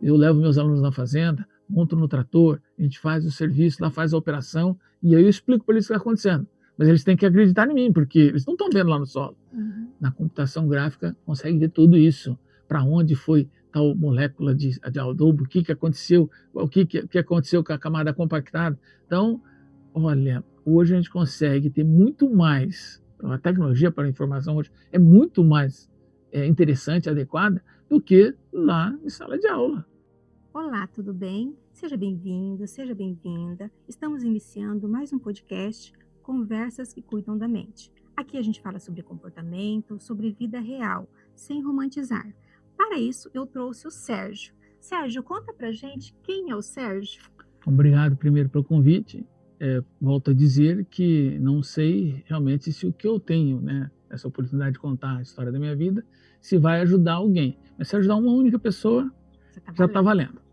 eu levo meus alunos na fazenda, monto no trator, a gente faz o serviço, lá faz a operação, e aí eu explico para eles o que está acontecendo. Mas eles têm que acreditar em mim, porque eles não estão vendo lá no solo. Na computação gráfica consegue ver tudo isso, para onde foi tal molécula de adubo, o que aconteceu, o que aconteceu com a camada compactada. Então, olha, hoje a gente consegue ter muito mais, a tecnologia para a informação hoje é muito mais interessante, adequada, do que lá em sala de aula. Olá, tudo bem? Seja bem-vindo, seja bem-vinda. Estamos iniciando mais um podcast, Conversas que Cuidam da Mente. Aqui a gente fala sobre comportamento, sobre vida real, sem romantizar. Para isso, eu trouxe o Sérgio. Sérgio, conta pra gente quem é o Sérgio. Obrigado primeiro pelo convite. Volto a dizer que não sei realmente se o que eu tenho, né, essa oportunidade de contar a história da minha vida, se vai ajudar alguém. Mas se ajudar uma única pessoa, Você tá já está valendo. valendo.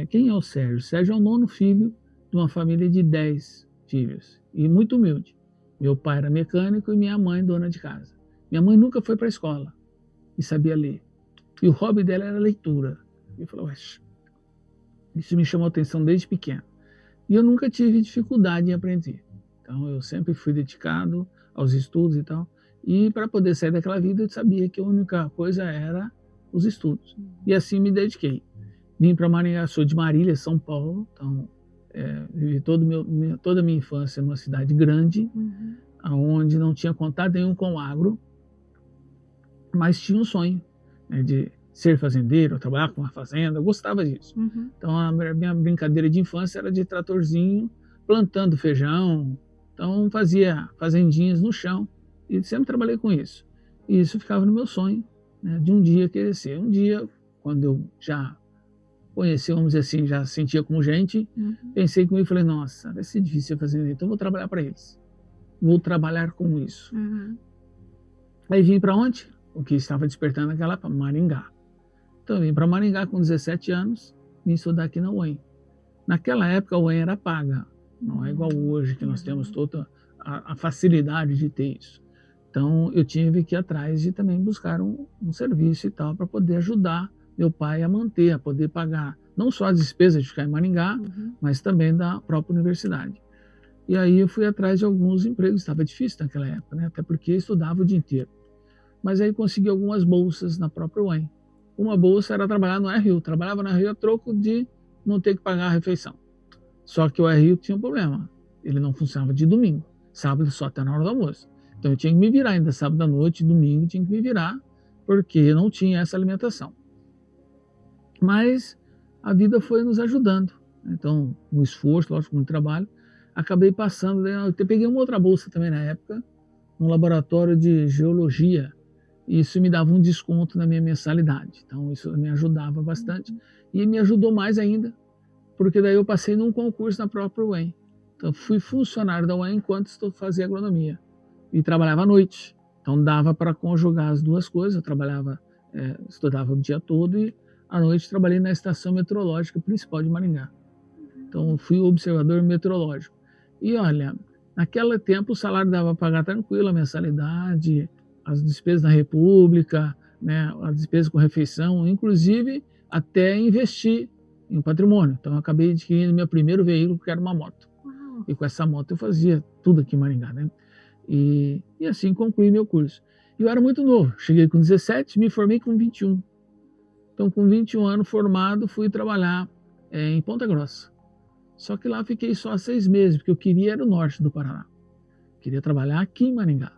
Quem é o Sérgio? O Sérgio é o 9º filho de uma família de 10 filhos e muito humilde. Meu pai era mecânico e minha mãe dona de casa. Minha mãe nunca foi para a escola e sabia ler. E o hobby dela era leitura. E eu falei, isso me chamou a atenção desde pequeno. E eu nunca tive dificuldade em aprender. Então eu sempre fui dedicado aos estudos e tal. E para poder sair daquela vida, eu sabia que a única coisa era os estudos. E assim me dediquei. Vim para Maringá, sou de Marília, São Paulo, então vivi toda a minha infância numa cidade grande, onde não tinha contato nenhum com o agro, mas tinha um sonho, né, de ser fazendeiro, trabalhar com uma fazenda, eu gostava disso. Então a minha brincadeira de infância era de tratorzinho, plantando feijão, então fazia fazendinhas no chão e sempre trabalhei com isso. E isso ficava no meu sonho, né, de um dia querer ser. Um dia, quando eu já conheci, vamos dizer assim, já sentia como gente, pensei comigo e falei, nossa, vai ser difícil ser fazendeiro, então vou trabalhar para eles. Vou trabalhar com isso. Aí vim para onde? O que estava despertando naquela época? Maringá. Então eu vim para Maringá com 17 anos, vim estudar aqui na UEM. Naquela época a UEM era paga, não é igual hoje que nós temos toda a facilidade de ter isso. Então eu tive que ir atrás de também buscar um serviço e tal para poder ajudar meu pai a manter, a poder pagar não só as despesas de ficar em Maringá, mas também da própria universidade. E aí eu fui atrás de alguns empregos, estava difícil naquela época, né? Até porque eu estudava o dia inteiro. Mas aí consegui algumas bolsas na própria UEM. Uma bolsa era trabalhar no RU, trabalhava no RU a troco de não ter que pagar a refeição. Só que o RU tinha um problema, ele não funcionava de domingo, sábado só até na hora do almoço. Então eu tinha que me virar ainda sábado à noite, domingo tinha que me virar, porque não tinha essa alimentação. Mas a vida foi nos ajudando. Então, o esforço, lógico, muito trabalho, acabei passando. Eu peguei uma outra bolsa também na época, no laboratório de geologia. E isso me dava um desconto na minha mensalidade. Então, isso me ajudava bastante. E me ajudou mais ainda, porque daí eu passei num concurso na própria UEM. Então, fui funcionário da UEM enquanto fazia agronomia. E trabalhava à noite. Então, dava para conjugar as duas coisas. Eu trabalhava, estudava o dia todo e à noite trabalhei na estação meteorológica principal de Maringá. Então, fui observador meteorológico. E olha, naquele tempo o salário dava para pagar tranquilo a mensalidade, as despesas da República, né, as despesas com refeição, inclusive até investir em patrimônio. Então, eu acabei adquirindo meu primeiro veículo, que era uma moto. E com essa moto eu fazia tudo aqui em Maringá, né? E assim concluí meu curso. E eu era muito novo, cheguei com 17, me formei com 21. Então, com 21 anos formado, fui trabalhar em Ponta Grossa. Só que lá fiquei só 6 meses, porque eu queria era o norte do Paraná. Queria trabalhar aqui em Maringá.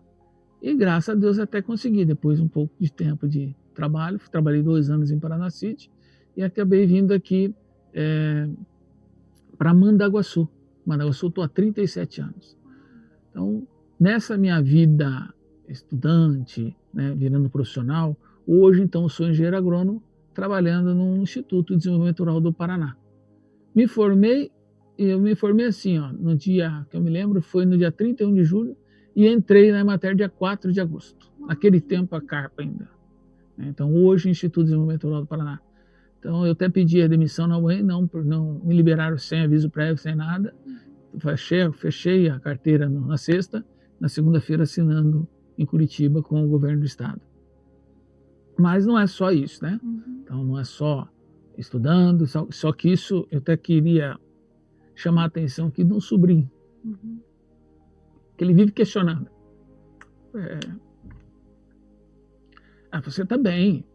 E graças a Deus até consegui, depois um pouco de tempo de trabalho, trabalhei 2 anos em Paranacite e acabei vindo aqui para Mandaguaçu. Mandaguaçu estou há 37 anos. Então, nessa minha vida estudante, né, virando profissional, hoje então sou engenheiro agrônomo, trabalhando no Instituto de Desenvolvimento Rural do Paraná. Me formei, e eu me formei assim, ó, no dia que eu me lembro, foi no dia 31 de julho, e entrei na matéria dia 4 de agosto. Naquele tempo a carpa ainda. Então hoje Instituto de Desenvolvimento Rural do Paraná. Então eu até pedi a demissão na UEM, não me liberaram sem aviso prévio, sem nada. Fechei a carteira na sexta, na segunda-feira assinando em Curitiba com o governo do estado. Mas não é só isso, né? Então não é só estudando, só que isso eu até queria chamar a atenção aqui de um sobrinho, Uhum. que ele vive questionando. Você está bem,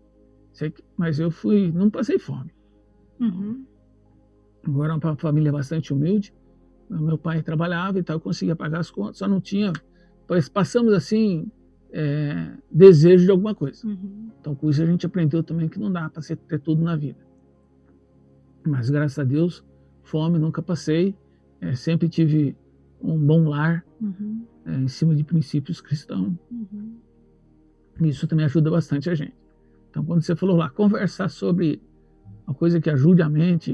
mas eu não passei fome. Uhum. Agora é uma família bastante humilde, meu pai trabalhava e tal, eu conseguia pagar as contas, só não tinha, passamos assim, desejo de alguma coisa. Uhum. Então com isso a gente aprendeu também que não dá para ter tudo na vida. Mas graças a Deus, fome nunca passei, sempre tive um bom lar, Uhum. em cima de princípios cristãos. Uhum. Isso também ajuda bastante a gente. Então quando você falou lá, conversar sobre uma coisa que ajude a mente,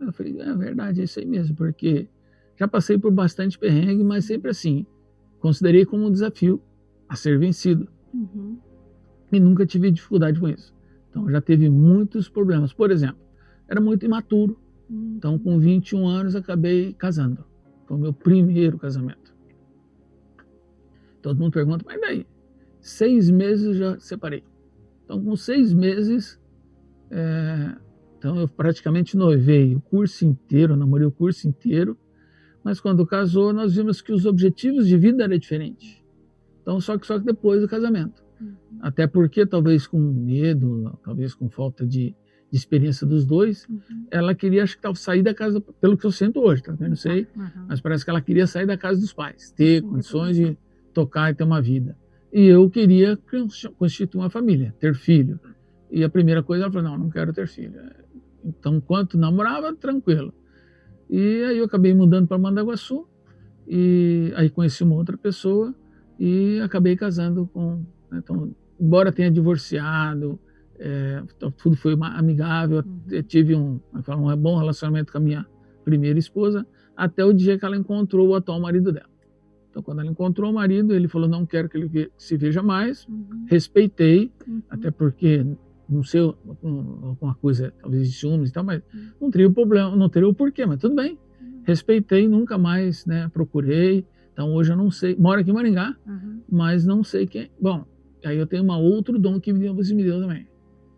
eu falei, é verdade, é isso aí mesmo, porque já passei por bastante perrengue, mas sempre assim, considerei como um desafio a ser vencido. Uhum. E nunca tive dificuldade com isso. Então já teve muitos problemas. Por exemplo, era muito imaturo. Então com 21 anos acabei casando. Foi o meu primeiro casamento. Todo mundo pergunta, mas daí? 6 meses eu já separei. Então com 6 meses, então eu praticamente noivei o curso inteiro, namorei o curso inteiro, mas quando casou nós vimos que os objetivos de vida eram diferentes. Então só que depois do casamento. Até porque talvez com medo, talvez com falta de experiência dos dois, ela queria, acho que sair da casa, pelo que eu sinto hoje, tá? Eu não sei, mas parece que ela queria sair da casa dos pais, ter condições de tocar e ter uma vida. E eu queria constituir uma família, ter filho. E a primeira coisa ela falou, não quero ter filho. Então, enquanto namorava, tranquilo. E aí eu acabei mudando para Mandaguaçu, e aí conheci uma outra pessoa e acabei casando com... Então, embora tenha divorciado, tudo foi amigável, eu tive um bom relacionamento com a minha primeira esposa, até o dia que ela encontrou o atual marido dela. Então, quando ela encontrou o marido, ele falou, não quero que ele se veja mais, respeitei, até porque, não sei, alguma coisa, talvez de ciúmes e tal, mas não teria o problema, não teria o porquê, mas tudo bem. Respeitei, nunca mais procurei. Então hoje eu não sei, moro aqui em Maringá, mas não sei quem. Bom, aí eu tenho outro dom que Deus me deu também.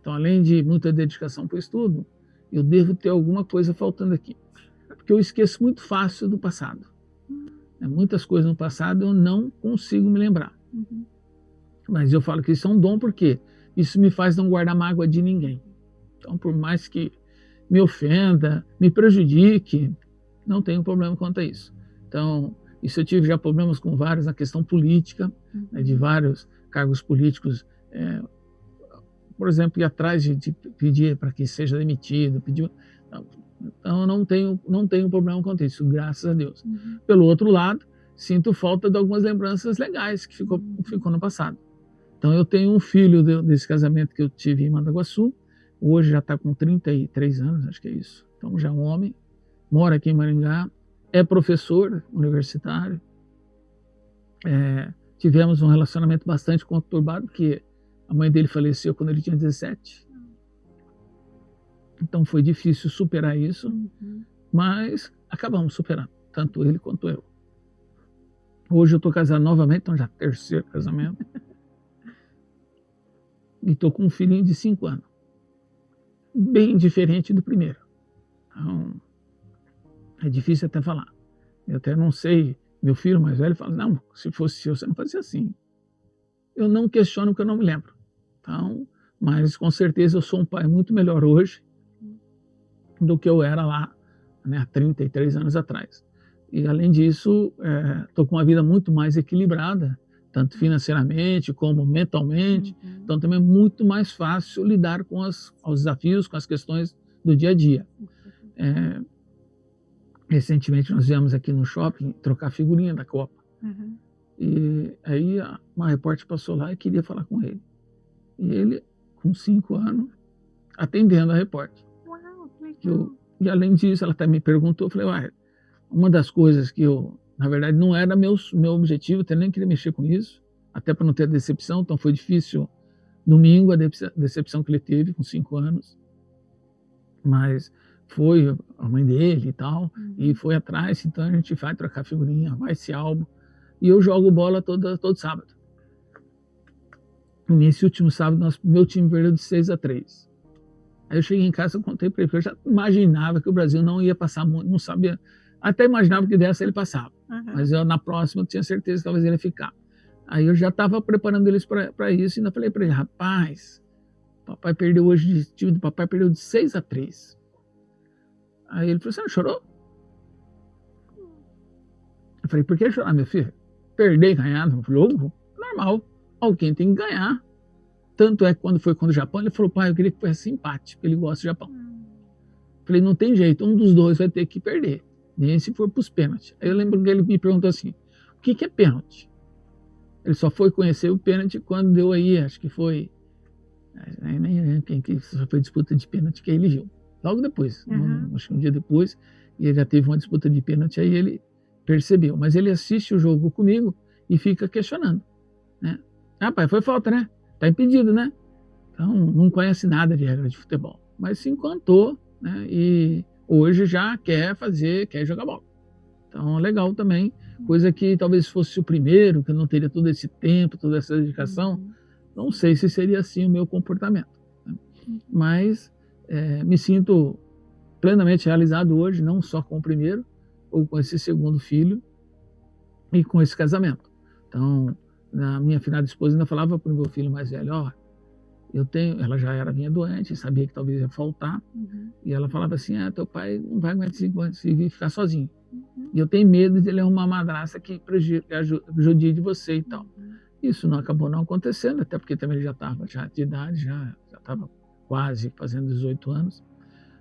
Então, além de muita dedicação para o estudo, eu devo ter alguma coisa faltando aqui. Porque eu esqueço muito fácil do passado. Muitas coisas no passado eu não consigo me lembrar. Mas eu falo que isso é um dom porque isso me faz não guardar mágoa de ninguém. Então, por mais que me ofenda, me prejudique, não tenho problema quanto a isso. Então, isso eu tive já problemas com vários na questão política, de vários cargos políticos, por exemplo, ir atrás de pedir para que seja demitido, então não tenho problema quanto a isso, graças a Deus. Pelo outro lado, sinto falta de algumas lembranças legais que ficou no passado. Então eu tenho um filho desse casamento que eu tive em Mandaguaçu, hoje já está com 33 anos, acho que é isso. Então já é um homem, mora aqui em Maringá, é professor universitário. Tivemos um relacionamento bastante conturbado, porque a mãe dele faleceu quando ele tinha 17. Então foi difícil superar isso, mas acabamos superando, tanto ele quanto eu. Hoje eu estou casado novamente, então já terceiro casamento. E estou com um filhinho de 5 anos. Bem diferente do primeiro. Então, é difícil até falar. Eu até não sei, meu filho mais velho fala, não, se fosse eu, você não fazia assim. Eu não questiono porque eu não me lembro. Então, mas com certeza eu sou um pai muito melhor hoje do que eu era lá, há 33 anos atrás. E além disso, estou com uma vida muito mais equilibrada, tanto financeiramente como mentalmente. Então também é muito mais fácil lidar com os desafios, com as questões do dia a dia. Recentemente nós viemos aqui no shopping trocar figurinha da Copa. E aí uma repórter passou lá e queria falar com ele. E ele, com 5 anos, atendendo a repórter. Uau, que legal. E além disso, ela até me perguntou, eu falei, uma das coisas que na verdade, não era meu objetivo, até nem queria mexer com isso, até para não ter decepção, então foi difícil domingo a decepção que ele teve com 5 anos, mas foi a mãe dele e tal, e foi atrás, então a gente vai trocar figurinha, vai esse álbum, e eu jogo bola todo sábado. E nesse último sábado, meu time perdeu de 6-3. Aí eu cheguei em casa e contei para ele, porque eu já imaginava que o Brasil não ia passar muito, não sabia, até imaginava que dessa ele passava, mas eu, na próxima eu tinha certeza que talvez ele ia ficar. Aí eu já estava preparando eles para isso, e ainda falei para ele, rapaz, papai perdeu hoje, o time do papai perdeu de 6-3. Aí ele falou, você não chorou? Eu falei, por que chorar, meu filho? Perder e ganhar no jogo? Normal, alguém tem que ganhar. Tanto é que quando foi contra o Japão, ele falou, pai, eu queria que fosse empate, porque ele gosta do Japão. Falei, não tem jeito, um dos dois vai ter que perder, nem se for para os pênaltis. Aí eu lembro que ele me perguntou assim, o que é pênalti? Ele só foi conhecer o pênalti quando deu aí, acho que foi, nem lembro quem que só foi disputa de pênalti que ele viu. Logo depois, acho que um dia depois, e ele já teve uma disputa de pênalti, aí ele percebeu. Mas ele assiste o jogo comigo e fica questionando, né? Ah, pai, foi falta, né? Tá impedido, né? Então, não conhece nada de regra de futebol, mas se encantou, né? E hoje já quer jogar bola. Então, legal também, coisa que talvez fosse o primeiro, que eu não teria todo esse tempo, toda essa dedicação, não sei se seria assim o meu comportamento, né? Mas me sinto plenamente realizado hoje, não só com o primeiro, ou com esse segundo filho, e com esse casamento. Então, na minha finada esposa ainda falava para o meu filho mais velho, ó, ela já vinha doente, sabia que talvez ia faltar, e ela falava assim, teu pai não vai conseguir ficar sozinho, e eu tenho medo de ele arrumar uma madrasta que judia de você e tal. Isso não acabou não acontecendo, até porque também ele já estava de idade, já estava quase fazendo 18 anos,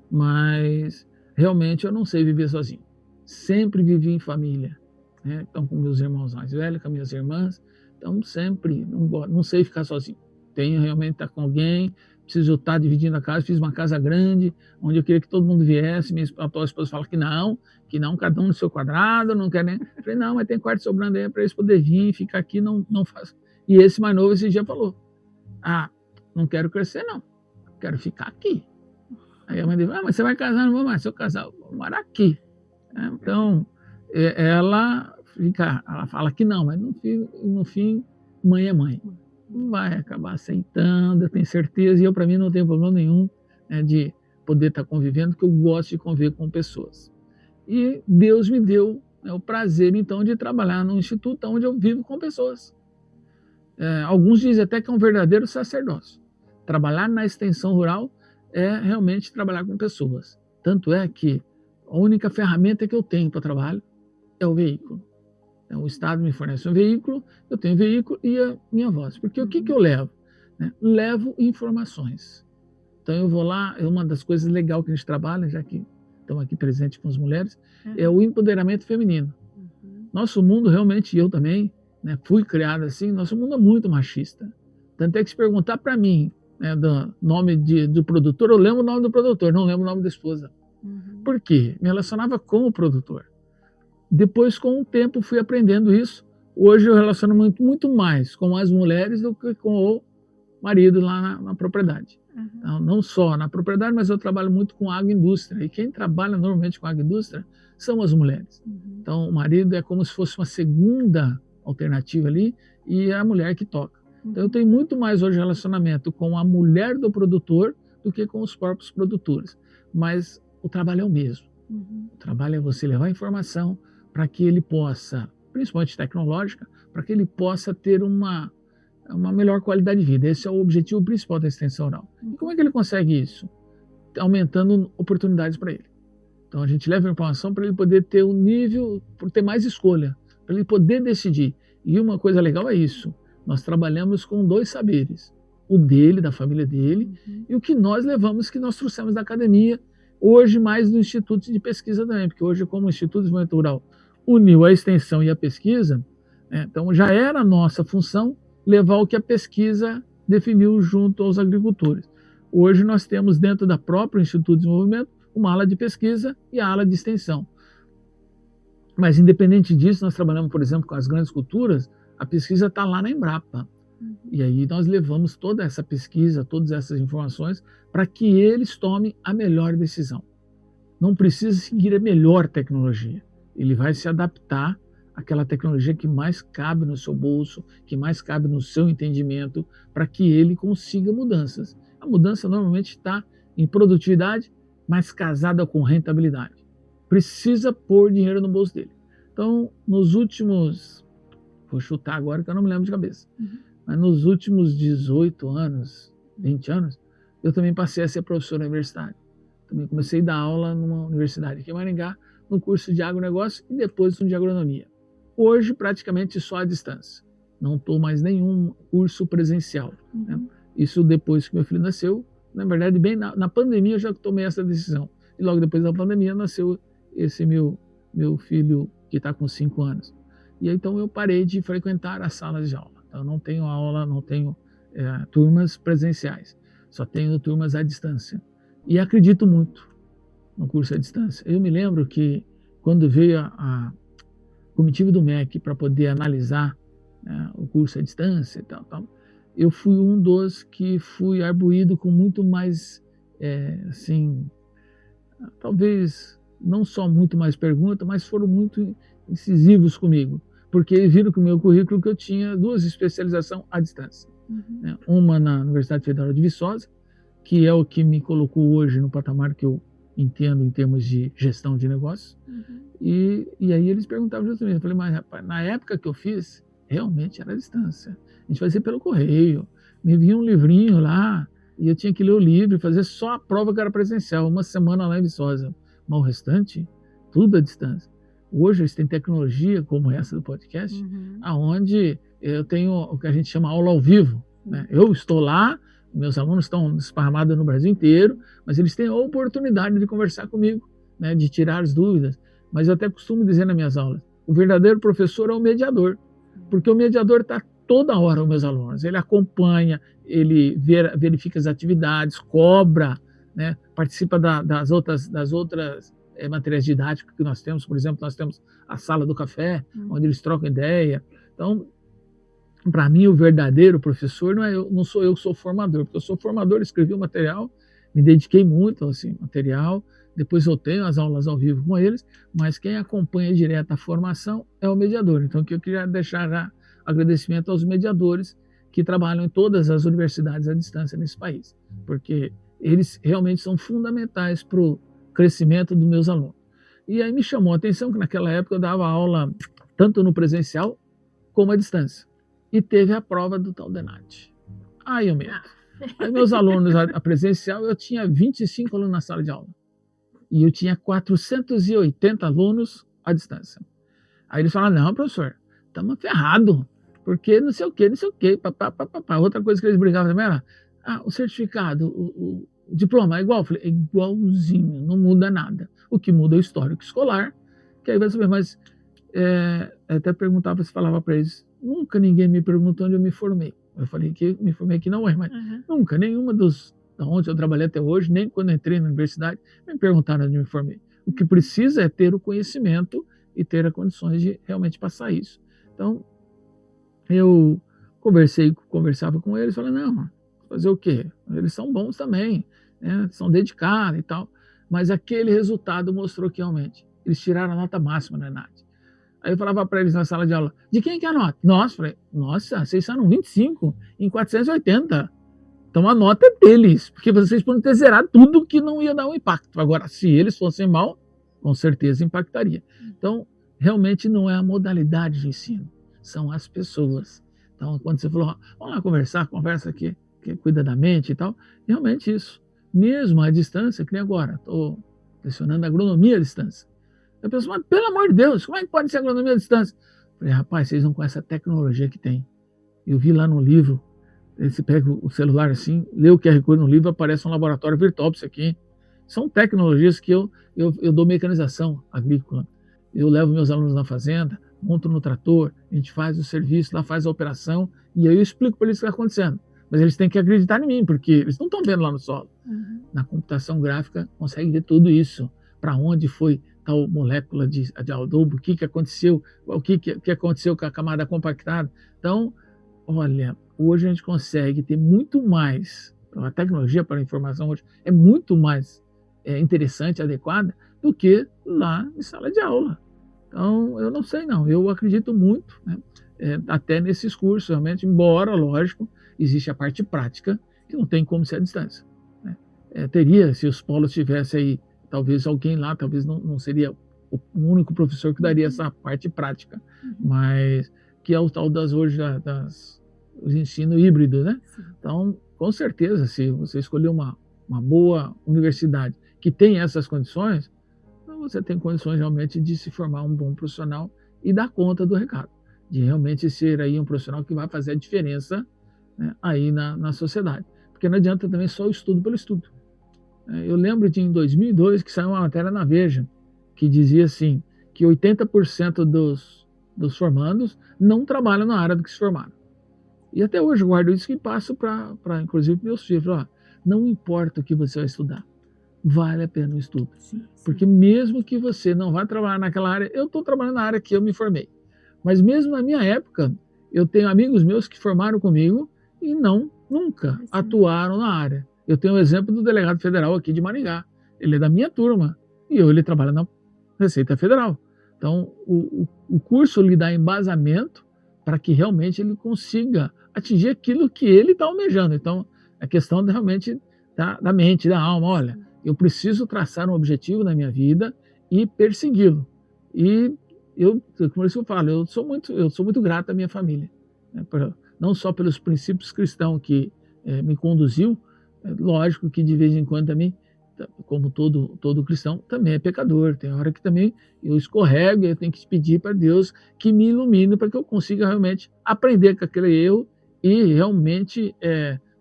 mas realmente eu não sei viver sozinho. Sempre vivi em família, né? Então, com meus irmãos mais velhos, com minhas irmãs, então sempre não sei ficar sozinho. Tenho realmente estar com alguém, preciso estar dividindo a casa. Fiz uma casa grande, onde eu queria que todo mundo viesse. Minha atual esposa fala que não, cada um no seu quadrado, não quer nem. Eu falei, não, mas tem quarto sobrando aí para eles poderem vir, ficar aqui, não faz. E esse mais novo esse dia falou, não quero crescer não, quero ficar aqui. Aí a mãe disse, mas você vai casar? Não vou mais, se eu casar, eu vou morar aqui. Então, ela fala que não, mas no fim, mãe é mãe. Vai acabar aceitando, eu tenho certeza, e eu, para mim, não tenho problema nenhum, né, de poder estar convivendo, porque eu gosto de conviver com pessoas. E Deus me deu, né, o prazer, então, de trabalhar num instituto onde eu vivo com pessoas. Alguns dizem até que é um verdadeiro sacerdócio. Trabalhar na extensão rural é realmente trabalhar com pessoas. Tanto é que a única ferramenta que eu tenho para trabalho é o veículo. O Estado me fornece um veículo, eu tenho um veículo e a minha voz. Porque o que eu levo? Levo informações. Então eu vou lá, uma das coisas legais que a gente trabalha, já que estamos aqui presentes com as mulheres, é o empoderamento feminino. Nosso mundo realmente, eu também, né, fui criado assim, nosso mundo é muito machista. Tanto é que se perguntar para mim, né, do nome do produtor, eu lembro o nome do produtor, não lembro o nome da esposa. Por quê? Me relacionava com o produtor. Depois, com o tempo, fui aprendendo isso. Hoje eu relaciono muito mais com as mulheres do que com o marido lá na propriedade. Então, não só na propriedade, mas eu trabalho muito com agroindústria. E quem trabalha normalmente com agroindústria são as mulheres. Então, o marido é como se fosse uma segunda alternativa ali e é a mulher que toca. Então, eu tenho muito mais hoje relacionamento com a mulher do produtor do que com os próprios produtores. Mas o trabalho é o mesmo. O trabalho é você levar informação para que ele possa, principalmente tecnológica, para que ele possa ter uma melhor qualidade de vida. Esse é o objetivo principal da extensão rural. E como é que ele consegue isso? Aumentando oportunidades para ele. Então a gente leva a informação para ele poder ter um nível, por ter mais escolha, para ele poder decidir. E uma coisa legal é isso, nós trabalhamos com 2 saberes, o dele, da família dele, e o que nós levamos, que nós trouxemos da academia, hoje mais do Instituto de Pesquisa também, porque hoje, como o Instituto de Desenvolvimento Rural uniu a extensão e a pesquisa, então já era a nossa função levar o que a pesquisa definiu junto aos agricultores. Hoje nós temos dentro da própria Instituto de Desenvolvimento uma ala de pesquisa e a ala de extensão. Mas independente disso, nós trabalhamos, por exemplo, com as grandes culturas, a pesquisa está lá na Embrapa. E aí nós levamos toda essa pesquisa, todas essas informações, para que eles tomem a melhor decisão. Não precisa seguir a melhor tecnologia. Ele vai se adaptar àquela tecnologia que mais cabe no seu bolso, que mais cabe no seu entendimento, para que ele consiga mudanças. A mudança normalmente está em produtividade, mas casada com rentabilidade. Precisa pôr dinheiro no bolso dele. Então, nos últimos, vou chutar agora que eu não me lembro de cabeça, mas nos últimos 18 anos, 20 anos, eu também passei a ser professor universitário. Também comecei a dar aula numa universidade aqui em Maringá, no curso de agronegócio e depois no de agronomia. Hoje, praticamente só à distância. Não estou mais nenhum curso presencial. Né? Isso depois que meu filho nasceu. Na verdade, bem na pandemia eu já tomei essa decisão. E logo depois da pandemia nasceu esse meu filho que está com 5 anos. E aí, então eu parei de frequentar as salas de aula. Então, eu não tenho aula, não tenho turmas presenciais. Só tenho turmas à distância. E acredito muito no curso à distância. Eu me lembro que quando veio a comitiva do MEC para poder analisar o curso à distância e tal, eu fui um dos que fui arguído com muito mais, assim, talvez não só muito mais perguntas, mas foram muito incisivos comigo, porque viram que o meu currículo que eu tinha 2 especializações à distância. Né? Uma na Universidade Federal de Viçosa, que é o que me colocou hoje no patamar que eu entendo em termos de gestão de negócios. E aí eles perguntavam justamente, eu falei, mas rapaz, na época que eu fiz, realmente era à distância. A gente fazia pelo correio, me vinha um livrinho lá, e eu tinha que ler o livro e fazer só a prova que era presencial, uma semana lá em Viçosa. Mas o restante, tudo à distância. Hoje eles têm tecnologia, como essa do podcast, onde eu tenho o que a gente chama aula ao vivo. Né? Eu estou lá, meus alunos estão esparramados no Brasil inteiro, mas eles têm a oportunidade de conversar comigo, né? De tirar as dúvidas. Mas eu até costumo dizer nas minhas aulas, o verdadeiro professor é o mediador, porque o mediador está toda hora com meus alunos, ele acompanha, ele verifica as atividades, cobra, né? Participa das outras materiais didáticas que nós temos. Por exemplo, nós temos a sala do café, onde eles trocam ideia. Então, para mim, o verdadeiro professor não sou eu que sou formador, porque eu sou formador, escrevi o material, me dediquei muito a esse material, depois eu tenho as aulas ao vivo com eles, mas quem acompanha direto a formação é o mediador. Então, eu queria deixar agradecimento aos mediadores que trabalham em todas as universidades à distância nesse país, porque eles realmente são fundamentais para o crescimento dos meus alunos. E aí me chamou a atenção que naquela época eu dava aula tanto no presencial como à distância. E teve a prova do tal DENAT. Aí eu medo. Aí meus alunos, a presencial, eu tinha 25 alunos na sala de aula. E eu tinha 480 alunos à distância. Aí eles falaram, não, professor, estamos ferrados, porque não sei o quê, papapá. Outra coisa que eles brigavam também era, o certificado, o diploma é igual? Eu falei, é igualzinho, não muda nada. O que muda é o histórico escolar, que aí vai saber, mas até perguntava, se falava para eles, nunca ninguém me perguntou onde eu me formei. Eu falei que me formei aqui não é, mas nunca, nenhuma da onde eu trabalhei até hoje, nem quando entrei na universidade, me perguntaram onde eu me formei. O que precisa é ter o conhecimento e ter as condições de realmente passar isso. Então, eu conversava com eles, falei, não, fazer o quê? Eles são bons também, né? São dedicados e tal, mas aquele resultado mostrou que realmente eles tiraram a nota máxima na ENAD. Aí eu falava para eles na sala de aula, de quem que é a nota? Nossa, falei, nossa, vocês são 25 em 480. Então a nota é deles, porque vocês podem ter zerado tudo que não ia dar um impacto. Agora, se eles fossem mal, com certeza impactaria. Então, realmente não é a modalidade de ensino, são as pessoas. Então, quando você falou, vamos lá conversar, conversa aqui, que cuida da mente e tal, realmente isso. Mesmo à distância, que nem agora, estou lecionando agronomia à distância. Eu penso, mas pelo amor de Deus, como é que pode ser agronomia à distância? Eu falei, rapaz, vocês não conhecem a tecnologia que tem. Eu vi lá no livro, você pega o celular assim, lê o QR Code no livro, aparece um laboratório virtual para isso aqui. São tecnologias que eu dou mecanização agrícola. Eu levo meus alunos na fazenda, monto no trator, a gente faz o serviço, lá faz a operação, e aí eu explico para eles o que está acontecendo. Mas eles têm que acreditar em mim, porque eles não estão vendo lá no solo. Na computação gráfica, consegue ver tudo isso. Para onde foi tal molécula de adubo, o que aconteceu, o que aconteceu com a camada compactada. Então, olha, hoje a gente consegue ter muito mais, a tecnologia para a informação hoje é muito mais interessante, adequada, do que lá em sala de aula. Então, eu não sei não, eu acredito muito, né, até nesses cursos, realmente, embora, lógico, existe a parte prática, que não tem como ser à distância. Né? teria, se os polos tivessem aí, talvez alguém lá, talvez não seria o único professor que daria essa parte prática, mas que é o tal das hoje o ensino híbrido, né? Então, com certeza, se você escolher uma boa universidade que tem essas condições, então você tem condições realmente de se formar um bom profissional e dar conta do recado, de realmente ser aí um profissional que vai fazer a diferença, né, aí na sociedade. Porque não adianta também só o estudo pelo estudo. Eu lembro de em 2002 que saiu uma matéria na Veja que dizia assim, que 80% dos formandos não trabalham na área do que se formaram. E até hoje eu guardo isso e passo para inclusive, meus filhos. Ó, não importa o que você vai estudar, vale a pena o estudo. Sim. Porque mesmo que você não vá trabalhar naquela área, eu estou trabalhando na área que eu me formei. Mas mesmo na minha época, eu tenho amigos meus que formaram comigo e nunca atuaram na área. Eu tenho o exemplo do delegado federal aqui de Maringá. Ele é da minha turma e ele trabalha na Receita Federal. Então, o curso lhe dá embasamento para que realmente ele consiga atingir aquilo que ele está almejando. Então, a questão realmente da mente, da alma. Olha, eu preciso traçar um objetivo na minha vida e persegui-lo. E como eu falo, eu sou muito grato à minha família, né, não só pelos princípios cristãos que me conduziu. Lógico que de vez em quando também, como todo cristão, também é pecador. Tem hora que também eu escorrego e eu tenho que pedir para Deus que me ilumine para que eu consiga realmente aprender com aquele erro e realmente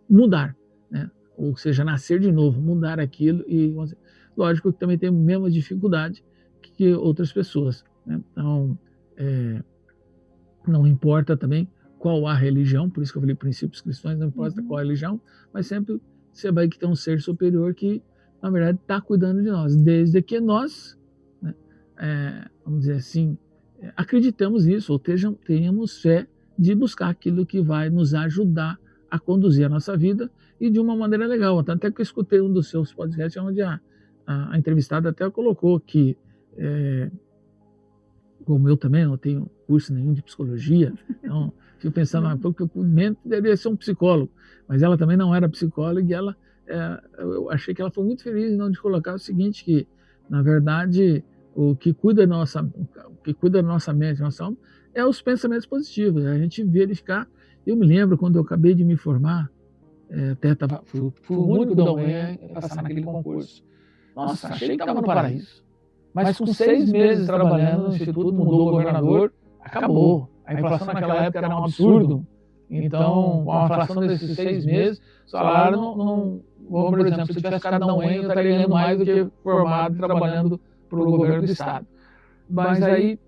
mudar, né? Ou seja, nascer de novo, mudar aquilo. E lógico que também tem a mesma dificuldade que outras pessoas, né? Então, não importa também qual a religião, por isso que eu falei princípios cristãos, não importa qual a religião, mas sempre você vai ter um ser superior que, na verdade, está cuidando de nós, desde que nós, né, vamos dizer assim, acreditamos nisso, ou tenhamos fé de buscar aquilo que vai nos ajudar a conduzir a nossa vida e de uma maneira legal. Até que eu escutei um dos seus podcasts onde a entrevistada até colocou que, como eu também não tenho curso nenhum de psicologia, então fico pensando, porque o mente deveria ser um psicólogo, mas ela também não era psicóloga e ela, eu achei que ela foi muito feliz de colocar o seguinte, que na verdade o que cuida da nossa mente, nossa alma, é os pensamentos positivos, a gente verificar. Eu me lembro quando eu acabei de me formar, até fui o único da UEM a passar naquele concurso. Nossa, achei que estava no paraíso. Mas com 6 meses trabalhando no Instituto, mudou o governador, acabou. A inflação naquela época era um absurdo. Então, com a inflação desses 6 meses, o salário por exemplo, se eu tivesse ficado na UEM, eu estaria ganhando mais do que formado trabalhando para o governo do Estado. Mas aí,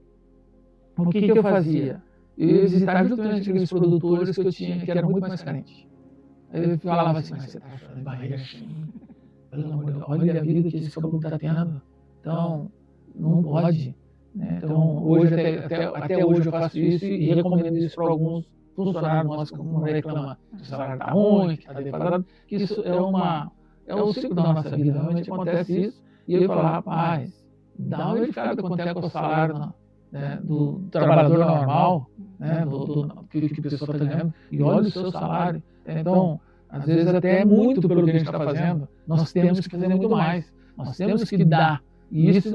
o que eu fazia? Eu ia visitar justamente aqueles produtores que eu tinha, que eram muito mais carentes. Aí eu falava assim, mas você está fazendo barriga cheia, pelo amor de Deus, olha a vida que esse cabelo está tendo. Então, não pode, né? Então, hoje, até hoje eu faço isso e recomendo isso para alguns funcionários nossos que não reclamam que o salário está ruim, que está defasado, que isso é o ciclo da nossa vida, realmente acontece isso. E eu falo, rapaz, dá uma verificada quanto é que é o salário, né, do trabalhador normal, né, que a pessoa está ganhando, e olha o seu salário. Então, às vezes até é muito pelo que a gente está fazendo, nós temos que fazer muito mais, nós temos que dar. E dessa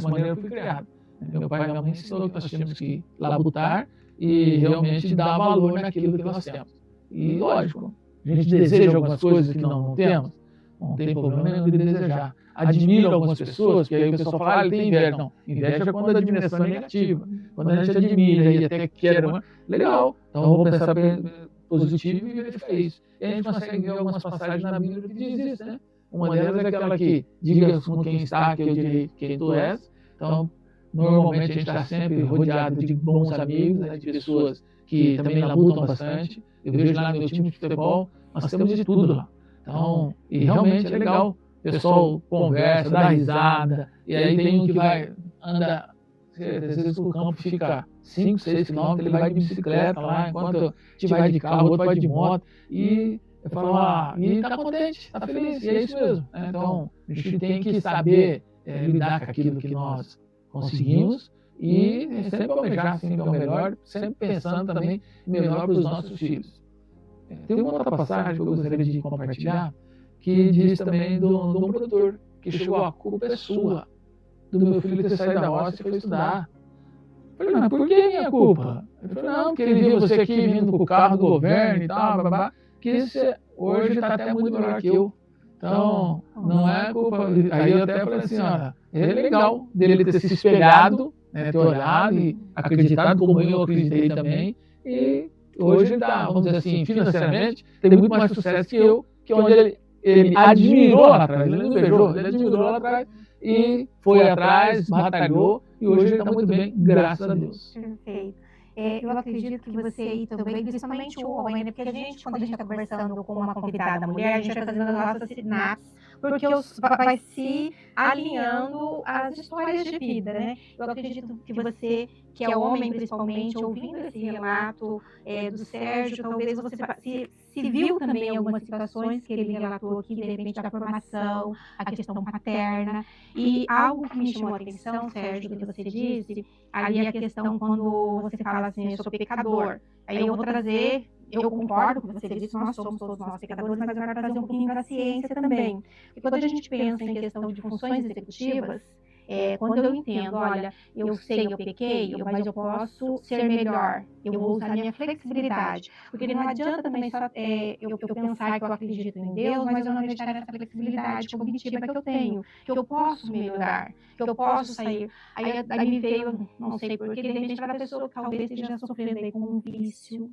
maneira eu fui criado. Meu pai e minha mãe ensinou que nós tínhamos que labutar e realmente dar valor naquilo que nós temos. E lógico, a gente deseja algumas coisas que não temos, não tem problema nenhum de desejar. Admiro algumas pessoas, porque aí o pessoal fala, ele tem inveja. Não, inveja é quando a admiração é negativa. Quando a gente admira e até quer, legal, então eu vou pensar positivo e verificar isso. E a gente consegue ver algumas passagens na Bíblia que diz isso, né? Uma delas é aquela que diga com quem está, que eu direi quem tu és. Então, normalmente a gente está sempre rodeado de bons amigos, né, de pessoas que também labutam bastante. Eu vejo lá no meu time de futebol, nós temos de tudo lá. Então, e realmente é legal. O pessoal conversa, dá risada, e aí tem um que anda, às vezes o campo fica 5, 6 quilômetros, ele vai de bicicleta lá, enquanto a gente vai de carro, o outro vai de moto, e eu falo, e está contente, está feliz, e é isso mesmo. Né? Então, a gente tem que saber lidar com aquilo que nós conseguimos e sempre almejar sempre o melhor, sempre pensando também melhor para os nossos filhos. Tem uma outra passagem que eu gostaria de compartilhar, que diz também de um produtor que chegou: a culpa é sua, do meu filho ter saído da roça e foi estudar. Eu falei: mas por que minha culpa? Ele falou: não, porque ele viu você aqui vindo com o carro do governo e tal, babá, que você hoje está até muito melhor que eu. Então, não é culpa. Aí eu até falei assim: olha, é legal dele ter se espelhado, né, ter olhado e acreditado, como eu acreditei também, e hoje ele está, vamos dizer assim, financeiramente, tem muito mais sucesso que eu, que onde ele admirou lá atrás, ele não invejou, ele admirou lá atrás e foi atrás, batalhou, e hoje ele está muito bem, graças a Deus. Perfeito. Eu acredito que você aí também, principalmente o homem, né? Porque a gente, quando a gente está conversando com uma convidada mulher, a gente vai fazendo as nossas sinapses, porque vai se alinhando as histórias de vida, né? Eu acredito que você, que é homem principalmente, ouvindo esse relato do Sérgio, talvez você se viu também em algumas situações que ele relatou aqui, de repente da formação, a questão paterna, e algo que me chamou a atenção, Sérgio, do que você disse, ali a questão quando você fala assim: eu sou pecador. Aí eu vou trazer, eu concordo com você disse, nós somos todos nós pecadores, mas eu quero trazer um pouquinho da ciência também. E quando a gente pensa em questão de funções executivas, quando eu entendo, olha, eu sei, eu pequei, mas eu posso ser melhor, eu vou usar a minha flexibilidade, porque não adianta também só eu pensar que eu acredito em Deus, mas eu não acreditar nessa flexibilidade cognitiva que eu tenho, que eu posso melhorar, que eu posso sair. Aí me veio, não sei porquê, de repente cada pessoa que talvez esteja sofrendo aí com um vício,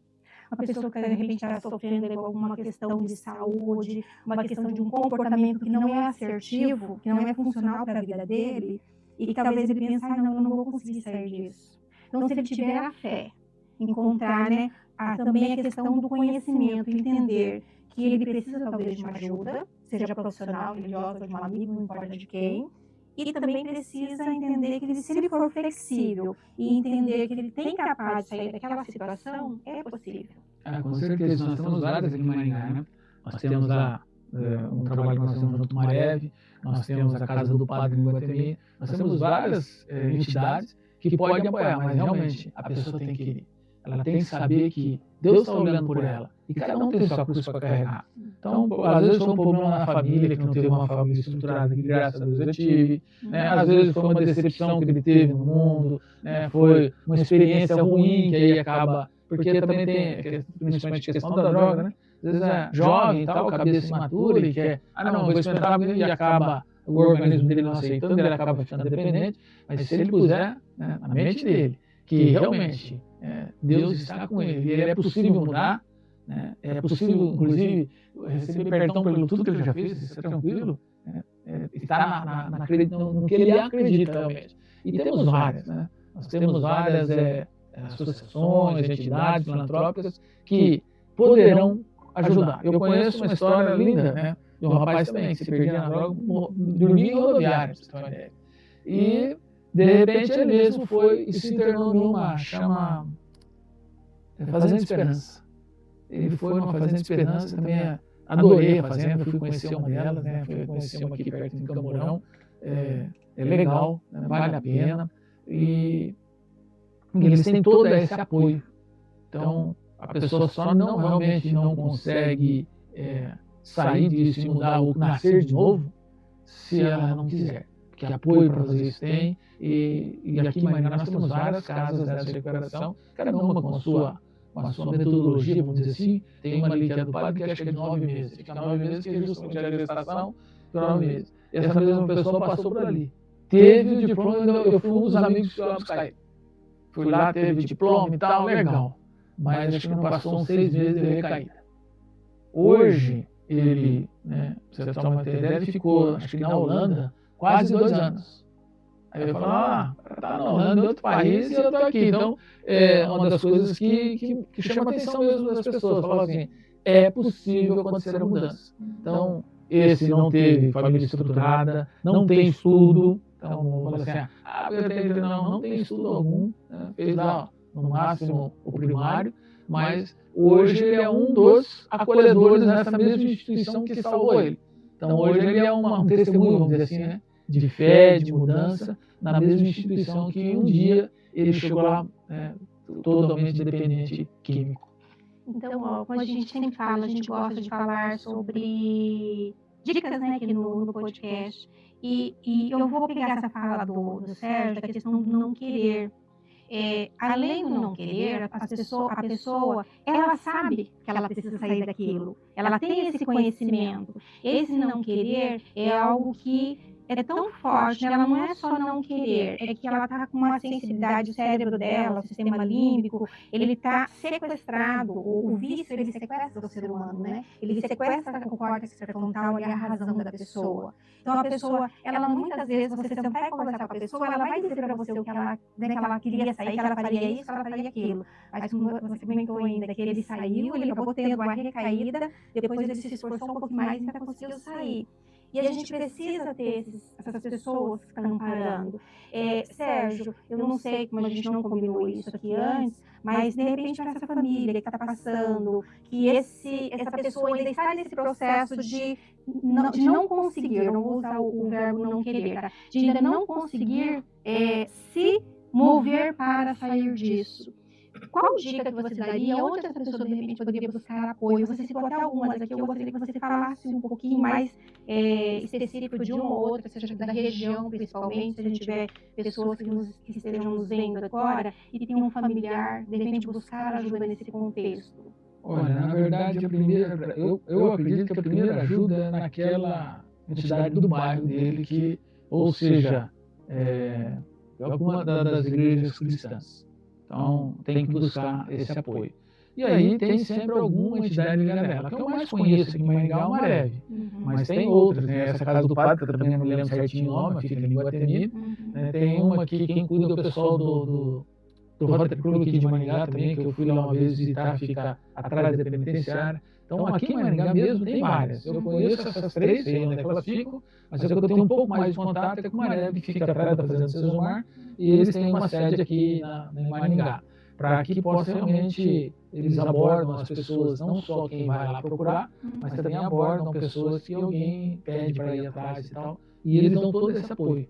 uma pessoa que de repente está sofrendo com alguma questão de saúde, uma questão de um comportamento que não é assertivo, que não é funcional para a vida dele, e que talvez ele pense: não, eu não vou conseguir sair disso. Então, se ele tiver a fé, encontrar, né, também a questão do conhecimento, entender que ele precisa talvez de uma ajuda, seja profissional, religiosa, de um amigo, não importa de quem, e também precisa entender que se ele for flexível e entender que ele tem capaz de sair daquela situação, é possível. Com certeza, nós temos várias aqui em Maringá, né? Nós temos um trabalho que nós temos junto com Mareve, nós temos a Casa do Padre em Guatemi, nós temos várias entidades que podem apoiar, mas realmente a pessoa tem que ir. Ela tem que saber que Deus está olhando por ela e cada um tem sua cruz para carregar. Então, às vezes foi um problema na família, que não teve uma família estruturada, que graças a Deus eu tive, né? Às vezes foi uma decepção que ele teve no mundo, né? Foi uma experiência ruim que aí acaba, porque também tem, principalmente a questão da droga, né? Às vezes é jovem e tal, cabeça imatura e quer, não, vou experimentar, e acaba o organismo dele não aceitando, ele acaba ficando dependente, mas se ele puser, né, na mente dele, que realmente Deus está com ele, e ele é possível mudar, né? É possível, inclusive, receber perdão pelo tudo que ele já fez, ser tranquilo, estar no que ele acredita realmente. E temos várias, né? Nós temos várias associações, entidades filantrópicas que poderão ajudar. Eu conheço uma história linda, né, de um rapaz também que se perdia na droga, dormia em rodoviária, pra você ter uma ideia. E de repente ele mesmo foi e se internou numa, chama Fazenda Esperança. Ele foi numa Fazenda Esperança, também adorei a fazenda, fui conhecer uma delas, né, fui conhecer uma aqui perto de Camburão, é legal, né, vale a pena, e eles têm todo esse apoio. Então, a pessoa só realmente não consegue sair disso e mudar ou nascer de novo se ela não quiser. Porque apoio para fazer isso tem, e aqui em Maringá nós temos várias casas dessa recuperação, cada uma com a sua metodologia, vamos dizer assim. Tem uma ali que é do padre, que acho que é de 9 meses, fica 9 meses, que é justamente a gestação, de 9 meses. E essa mesma pessoa passou por ali. Teve o diploma, eu fui um dos amigos que eu buscar ele. Fui lá, teve diploma e tal, legal. Mas acho que não passou uns 6 meses de recaída. Hoje, ele, né, pra você ter uma ideia, ele ficou, acho que na Holanda, quase 2 anos. Aí eu falo, tá na Holanda, em outro país, e eu tô aqui. Então, é uma das coisas que chama a atenção mesmo das pessoas. Falam assim, é possível acontecer a mudança. Então, esse não teve família estruturada, não tem estudo. Então, vamos falar assim, não tem estudo algum, né? Fez lá, no máximo, o primário, mas hoje ele é um dos acolhedores nessa mesma instituição que salvou ele. Então, hoje ele é um testemunho, vamos dizer assim, né, de fé, de mudança, na mesma instituição que um dia ele chegou lá totalmente dependente químico. Então, como a gente sempre fala, a gente gosta de falar sobre dicas, né, aqui no podcast. E eu vou pegar essa fala do Sérgio, da questão do não querer. Além do não querer, a pessoa, ela sabe que ela precisa sair daquilo. Ela tem esse conhecimento. Esse não querer é algo que é tão forte, né? Ela não é só não querer, é que ela está com uma sensibilidade, o cérebro dela, o sistema límbico, ele está sequestrado, o vício, ele sequestra o ser humano, né? Ele sequestra o córtex pré-frontal e a razão da pessoa. Então, a pessoa, ela muitas vezes, você sentar e conversar com a pessoa, ela vai dizer para você o que ela, né, que ela queria sair, que ela faria isso, que ela faria aquilo. Mas como você comentou ainda que ele saiu, ele acabou tendo uma recaída, depois ele se esforçou um pouco mais e ainda conseguiu sair. E a gente precisa ter essas pessoas que estão amparando. Sérgio, eu não sei como a gente não combinou isso aqui antes, mas de repente para essa família que está passando, que essa pessoa ainda está nesse processo de não conseguir, eu não vou usar o verbo não querer, tá? De ainda não conseguir se mover para sair disso. Qual dica que você daria? Onde essa pessoa, de repente, poderia buscar apoio? Você citou até algumas aqui, eu gostaria que você falasse um pouquinho mais específico de uma ou outra, seja da região, principalmente, se a gente tiver pessoas que estejam nos vendo agora e que tenham um familiar, de repente, buscar ajuda nesse contexto. Olha, na verdade, eu acredito que a primeira ajuda é naquela entidade do bairro dele, ou seja, alguma das igrejas cristãs. Então, tem que buscar esse apoio. E aí tem sempre alguma entidade ligada a ela. A que eu mais conheço aqui em Maringá é o Mareve, mas tem outras, né? Essa Casa do Padre, que eu também não lembro certinho o nome, fica em Guatemi. Tem uma aqui, quem cuida é o pessoal do Rotary Club aqui de Maringá também, que eu fui lá uma vez visitar, fica atrás da penitenciária. Então, aqui em Maringá mesmo tem várias. Eu conheço essas três, sei onde é que elas ficam, mas é que eu tenho um pouco mais de contato é com o Mareve, que fica atrás da Fazenda Sesomar, e eles têm uma sede aqui em Maringá, para que possa realmente, eles abordam as pessoas, não só quem vai lá procurar, mas também abordam pessoas que alguém pede para ir atrás e tal, e eles dão todo esse apoio.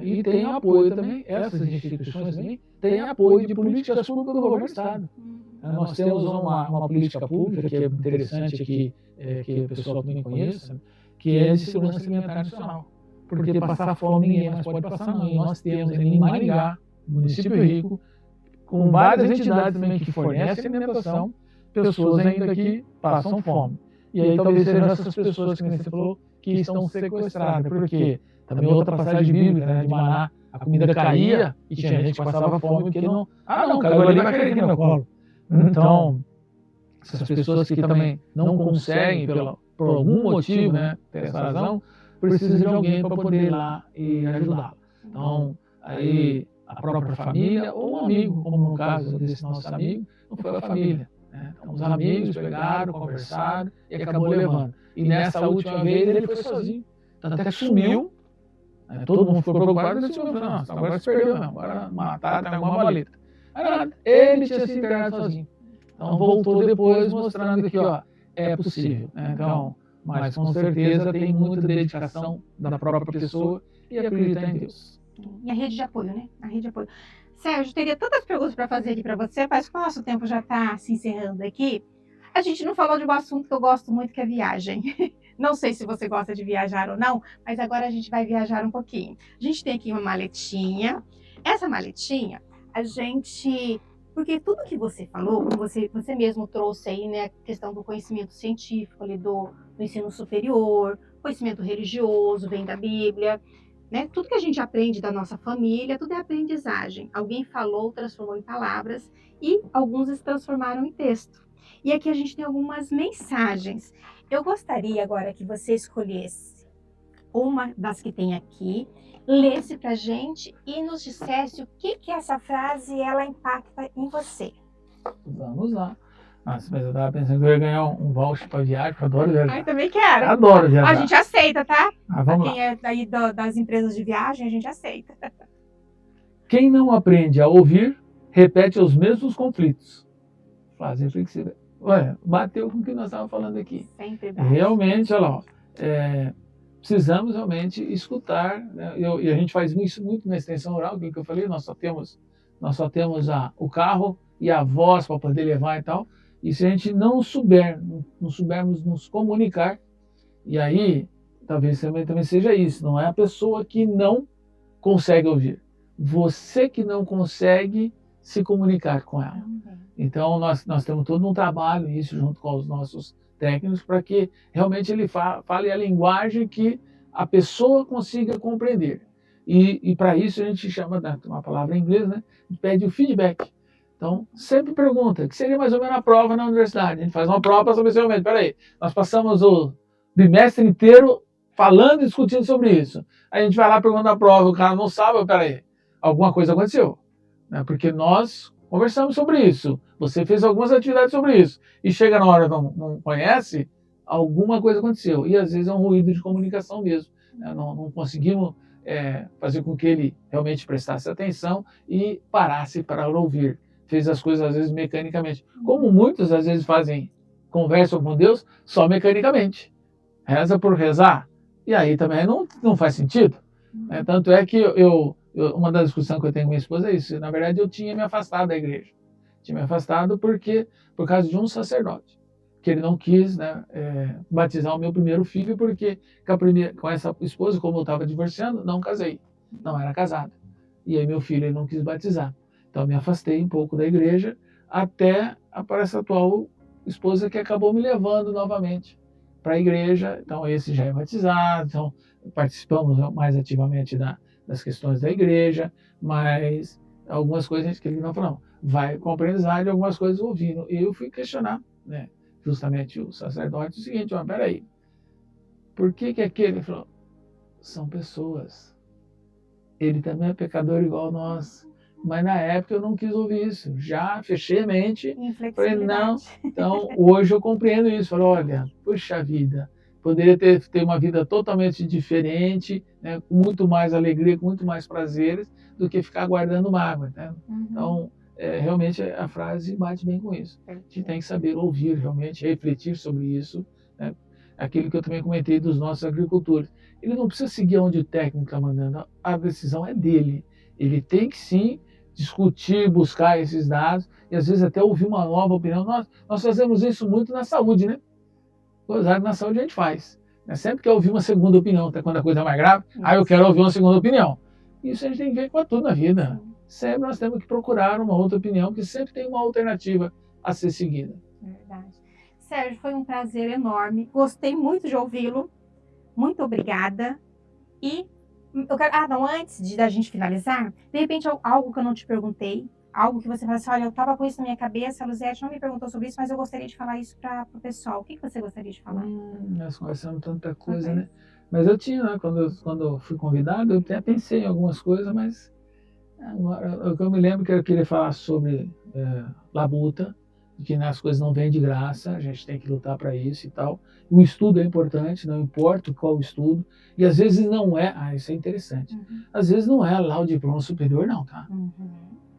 E tem apoio também, essas instituições também, têm apoio de políticas públicas do governo do Estado. Nós temos uma política pública que é interessante aqui, que o pessoal também conheça, que é de segurança alimentar nacional. Porque passar fome ninguém mais pode passar, não. E nós temos em Maringá, município rico, com várias entidades também que fornecem alimentação, pessoas ainda que passam fome. E aí talvez sejam essas pessoas que você falou que estão sequestradas, porque também outra passagem bíblica, né, de Maná, a comida caía e tinha gente que passava fome porque não... não, caiu ali, vai cair aqui no meu colo. Então, essas pessoas que também não conseguem, por algum motivo, né, ter essa razão, precisam de alguém para poder ir lá e ajudá-la. Então, aí a própria família ou um amigo, como no caso desse nosso amigo, não foi a família. Né? Então, os amigos pegaram, conversaram e acabou levando. E nessa última vez ele foi sozinho. Até que sumiu, né? Todo mundo ficou preocupado, ele sumiu. Falou, nossa, agora se perdeu mesmo, agora mataram, tá alguma maleta. Aí nada, ele tinha se internado sozinho. Então voltou depois mostrando que é possível. Né? Então, mas com certeza tem muita dedicação da própria pessoa e acreditar em Deus. E a rede de apoio, né? A rede de apoio. Sérgio, teria tantas perguntas para fazer aqui para você, mas que o nosso tempo já está se encerrando aqui. A gente não falou de um assunto que eu gosto muito, que é viagem. Não sei se você gosta de viajar ou não, mas agora a gente vai viajar um pouquinho. A gente tem aqui uma maletinha. Essa maletinha, a gente... Porque tudo que você falou, você mesmo trouxe aí, né, a questão do conhecimento científico, ali do ensino superior, conhecimento religioso, vem da Bíblia, né? Tudo que a gente aprende da nossa família, tudo é aprendizagem. Alguém falou, transformou em palavras e alguns se transformaram em texto. E aqui a gente tem algumas mensagens. Eu gostaria agora que você escolhesse uma das que tem aqui, lesse pra gente e nos dissesse o que essa frase ela impacta em você. Vamos lá. Nossa, mas eu tava pensando que eu ia ganhar um voucher para viagem, porque eu adoro viajar. Eu também quero. Adoro viajar. A gente aceita, tá? Vamos Quem é daí das empresas de viagem, a gente aceita. Quem não aprende a ouvir, repete os mesmos conflitos. Frase reflexiva. Olha, bateu com o que nós estávamos falando aqui. Sempre realmente, olha lá, precisamos realmente escutar, né? E a gente faz isso muito na extensão oral, que eu falei, nós só temos o carro e a voz para poder levar e tal. E se a gente não soubermos nos comunicar, e aí talvez também seja isso, não é a pessoa que não consegue ouvir, você que não consegue se comunicar com ela. Então, nós temos todo um trabalho, isso junto com os nossos técnicos, para que realmente ele fale a linguagem que a pessoa consiga compreender. E para isso a gente chama, uma palavra em inglês, né? A gente pede o feedback. Então, sempre pergunta, que seria mais ou menos a prova na universidade. A gente faz uma prova para saber se realmente, peraí, nós passamos o bimestre inteiro falando e discutindo sobre isso. Aí a gente vai lá perguntando a prova, o cara não sabe, peraí, alguma coisa aconteceu. Né? Porque nós conversamos sobre isso, você fez algumas atividades sobre isso, e chega na hora não conhece, alguma coisa aconteceu. E às vezes é um ruído de comunicação mesmo. Né? Não conseguimos fazer com que ele realmente prestasse atenção e parasse para ouvir. Fez as coisas às vezes mecanicamente. Como muitos às vezes conversam com Deus só mecanicamente. Reza por rezar. E aí também não faz sentido. Né? Tanto é que uma das discussões que eu tenho com minha esposa é isso. Na verdade, eu tinha me afastado da igreja. Tinha me afastado por causa de um sacerdote. Que ele não quis, né, batizar o meu primeiro filho, porque com essa esposa, como eu estava divorciando, não casei. Não era casado. E aí meu filho ele não quis batizar. Então eu me afastei um pouco da igreja até para essa atual esposa que acabou me levando novamente para a igreja. Então esse já é batizado, então participamos mais ativamente das questões da igreja, mas algumas coisas que ele não falou, vai com aprendizagem, algumas coisas ouvindo. E eu fui questionar, né, justamente o sacerdote, o seguinte, peraí, por que aquele falou, são pessoas, ele também é pecador igual nós, mas na época eu não quis ouvir isso, já fechei a mente, falei, não, então hoje eu compreendo isso, falei, olha, puxa vida, poderia ter uma vida totalmente diferente, né, com muito mais alegria, com muito mais prazeres, do que ficar guardando mágoa, né? Então, realmente a frase bate bem com isso. A gente tem que saber ouvir realmente, refletir sobre isso, né? Aquilo que eu também comentei dos nossos agricultores. Ele não precisa seguir onde o técnico está mandando, a decisão é dele. Ele tem que sim discutir, buscar esses dados e às vezes até ouvir uma nova opinião. Nós fazemos isso muito na saúde, né? Na saúde a gente faz. Né? Sempre quer ouvir uma segunda opinião, até quando a coisa é mais grave, eu quero ouvir uma segunda opinião. Isso a gente tem que ver com tudo na vida. Sempre nós temos que procurar uma outra opinião, porque sempre tem uma alternativa a ser seguida. Verdade. Sérgio, foi um prazer enorme. Gostei muito de ouvi-lo. Muito obrigada. E eu quero, antes da gente finalizar, de repente algo que eu não te perguntei, algo que você fala assim, olha, eu estava com isso na minha cabeça, a Luzete não me perguntou sobre isso, mas eu gostaria de falar isso para o pessoal. O que você gostaria de falar? Nós conversamos tanta coisa, né? Mas eu tinha, né, quando eu fui convidado, eu até pensei em algumas coisas, mas agora, o que eu me lembro que eu queria falar sobre labuta, que as coisas não vêm de graça, a gente tem que lutar para isso e tal. O estudo é importante, não importa qual o estudo, e às vezes não é, isso é interessante, às vezes não é lá o diploma superior não, tá?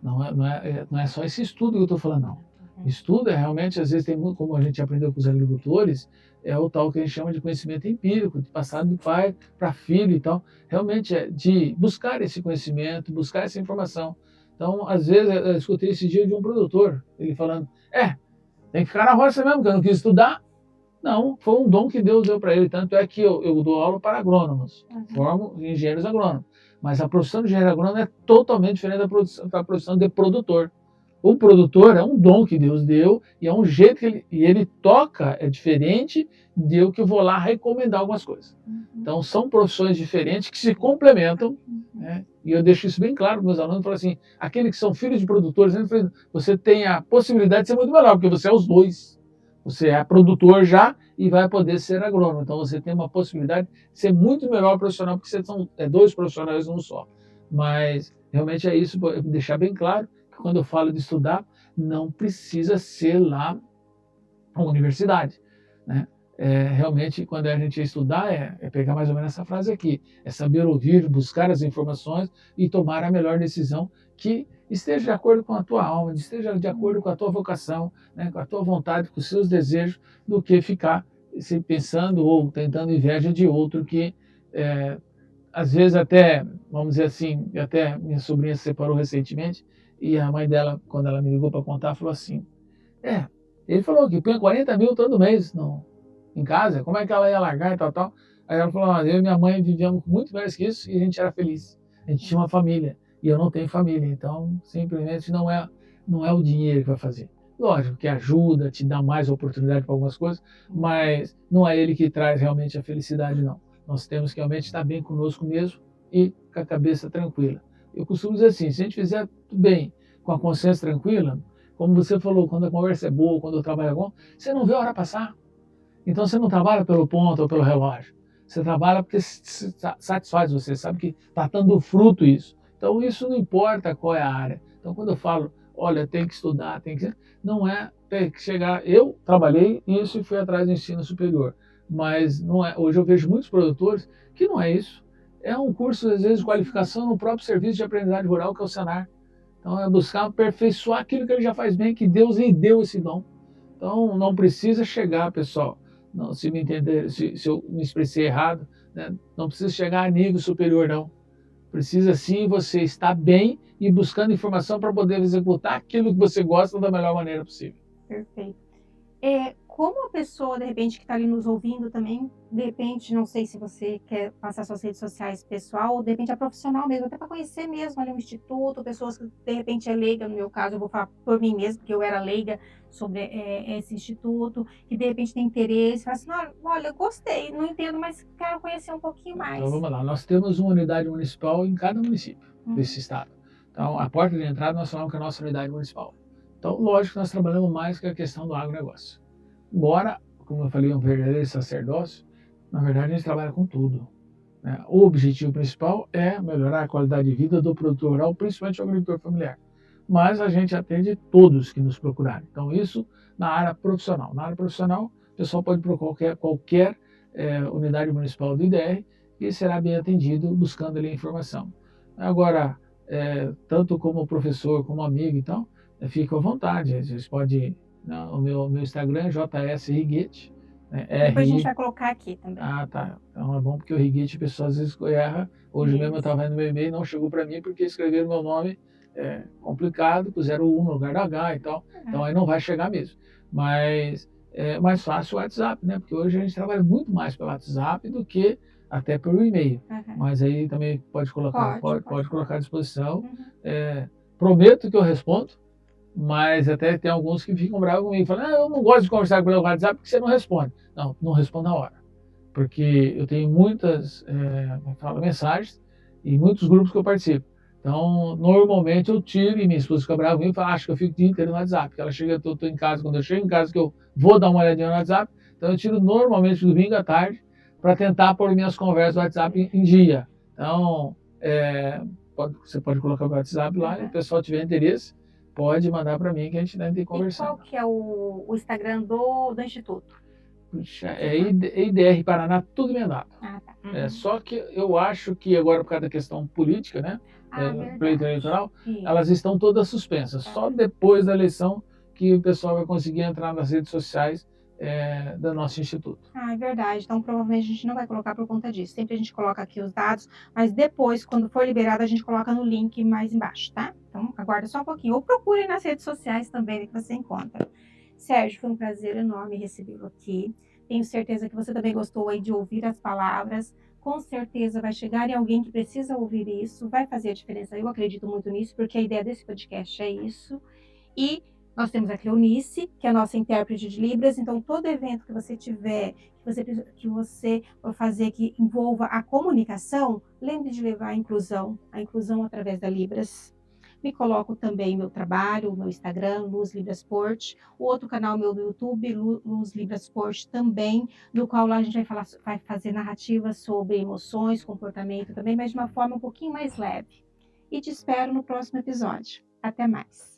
Não é só esse estudo que eu estou falando, não. Estudo é realmente, às vezes tem muito, como a gente aprendeu com os agricultores, é o tal que a gente chama de conhecimento empírico, de passar do pai para filho e tal. Realmente é de buscar esse conhecimento, buscar essa informação. Então, às vezes, eu escutei esse dia de um produtor, ele falando, tem que ficar na roça mesmo, que eu não quis estudar. Não, foi um dom que Deus deu para ele. Tanto é que eu dou aula para agrônomos, formo engenheiros agrônomos. Mas a profissão de engenheiro agrônomo é totalmente diferente da profissão de produtor. O produtor é um dom que Deus deu e é um jeito que ele toca, é diferente de eu que vou lá recomendar algumas coisas. Então, são profissões diferentes que se complementam, né? E eu deixo isso bem claro para meus alunos, falo assim, aqueles que são filhos de produtores, você tem a possibilidade de ser muito melhor, porque você é os dois. Você é produtor já e vai poder ser agrônomo. Então, você tem uma possibilidade de ser muito melhor profissional, porque você são dois profissionais num só. Mas, realmente é isso, deixar bem claro, que quando eu falo de estudar, não precisa ser lá a universidade, né? Realmente, quando a gente estudar, é pegar mais ou menos essa frase aqui, é saber ouvir, buscar as informações e tomar a melhor decisão que esteja de acordo com a tua alma, esteja de acordo com a tua vocação, né, com a tua vontade, com os seus desejos, do que ficar se pensando ou tentando inveja de outro que, às vezes até, vamos dizer assim, até minha sobrinha se separou recentemente e a mãe dela, quando ela me ligou para contar, falou assim, ele falou que põe 40 mil todo mês em casa, como é que ela ia largar e tal. Aí ela falou: eu e minha mãe vivíamos muito mais que isso e a gente era feliz. A gente tinha uma família e eu não tenho família, então simplesmente não é o dinheiro que vai fazer. Lógico que ajuda, te dá mais oportunidade para algumas coisas, mas não é ele que traz realmente a felicidade, não. Nós temos que realmente estar bem conosco mesmo e com a cabeça tranquila. Eu costumo dizer assim: se a gente fizer tudo bem, com a consciência tranquila, como você falou, quando a conversa é boa, quando o trabalho é bom, você não vê a hora passar. Então você não trabalha pelo ponto ou pelo relógio. Você trabalha porque satisfaz você, sabe que está dando fruto isso. Então isso não importa qual é a área. Então quando eu falo, olha, tem que estudar, tem que... Não é ter que chegar... Eu trabalhei isso e fui atrás do ensino superior. Mas não é... Hoje eu vejo muitos produtores que não é isso. É um curso, às vezes, de qualificação no próprio serviço de aprendizagem rural, que é o Senar. Então é buscar aperfeiçoar aquilo que ele já faz bem, que Deus lhe deu esse dom. Então não precisa chegar, pessoal, não, se me entender, se eu me expressei errado, né? Não precisa chegar a nível superior, não. Precisa sim você estar bem e buscando informação para poder executar aquilo que você gosta da melhor maneira possível. Perfeito. Como a pessoa, de repente, que está ali nos ouvindo também, de repente, não sei se você quer passar suas redes sociais pessoal, ou de repente a profissional mesmo, até para conhecer mesmo ali um instituto, pessoas que de repente é leiga, no meu caso, eu vou falar por mim mesmo, porque eu era leiga sobre esse instituto, que de repente tem interesse, fala assim: "Não, olha, eu gostei, não entendo, mas quero conhecer um pouquinho Então mais." vamos lá, nós temos uma unidade municipal em cada município desse estado. Então a porta de entrada nós falamos que é a nossa unidade municipal. Então lógico que nós trabalhamos mais com a questão do agronegócio. Embora, como eu falei, um verdadeiro sacerdócio, na verdade a gente trabalha com tudo, né? O objetivo principal é melhorar a qualidade de vida do produtor rural, principalmente o agricultor familiar. Mas a gente atende todos que nos procurarem. Então isso na área profissional. Na área profissional, o pessoal pode procurar qualquer unidade municipal do IDR e será bem atendido buscando ali a informação. Agora, tanto como professor, como amigo, então, fica à vontade. Vocês podem... O meu Instagram é JS Riguete. Né? Depois a gente vai colocar aqui também. Ah, tá. Então é bom porque o Riguete, a pessoa às vezes erra. Hoje Isso. mesmo eu estava vendo meu e-mail, não chegou para mim porque escreveram meu nome complicado, puseram o 1 no lugar do H e tal. Então aí não vai chegar mesmo. Mas é mais fácil o WhatsApp, né? Porque hoje a gente trabalha muito mais pelo WhatsApp do que até pelo e-mail. Mas aí também pode colocar, pode colocar à disposição. Prometo que eu respondo. Mas até tem alguns que ficam bravos comigo, falam: eu não gosto de conversar pelo WhatsApp porque você não responde. Não, não respondo na hora. Porque eu tenho muitas mensagens e muitos grupos que eu participo. Então, normalmente eu tiro, e minha esposa fica brava comigo e fala: acho que eu fico o dia inteiro no WhatsApp. Porque ela chega, eu estou em casa, quando eu chego em casa, que eu vou dar uma olhadinha no WhatsApp, então eu tiro normalmente domingo à tarde para tentar pôr minhas conversas do WhatsApp em dia. Então, você pode colocar o WhatsApp lá, e o pessoal tiver interesse, pode mandar para mim que a gente deve conversar. E qual que é o Instagram do Instituto? Puxa, IDR Paraná, tudo emendado. Ah, tá. Só que eu acho que agora, por causa da questão política, né, pleito eleitoral, elas estão todas suspensas. Só depois da eleição que o pessoal vai conseguir entrar nas redes sociais do nosso instituto. Ah, é verdade. Então, provavelmente a gente não vai colocar por conta disso. Sempre a gente coloca aqui os dados, mas depois, quando for liberado, a gente coloca no link mais embaixo, tá? Então, aguarda só um pouquinho. Ou procure nas redes sociais também, que você encontra. Sérgio, foi um prazer enorme recebê-lo aqui. Tenho certeza que você também gostou aí de ouvir as palavras. Com certeza vai chegar em alguém que precisa ouvir isso, vai fazer a diferença. Eu acredito muito nisso, porque a ideia desse podcast é isso. E nós temos a Cleonice, que é a nossa intérprete de Libras. Então, todo evento que você tiver, que você for fazer que envolva a comunicação, lembre de levar a inclusão através da Libras. Me coloco também meu trabalho, o meu Instagram, Luz Libras Sport, o outro canal meu do YouTube, Luz Libras Sport também, no qual lá a gente vai fazer narrativas sobre emoções, comportamento também, mas de uma forma um pouquinho mais leve. E te espero no próximo episódio. Até mais!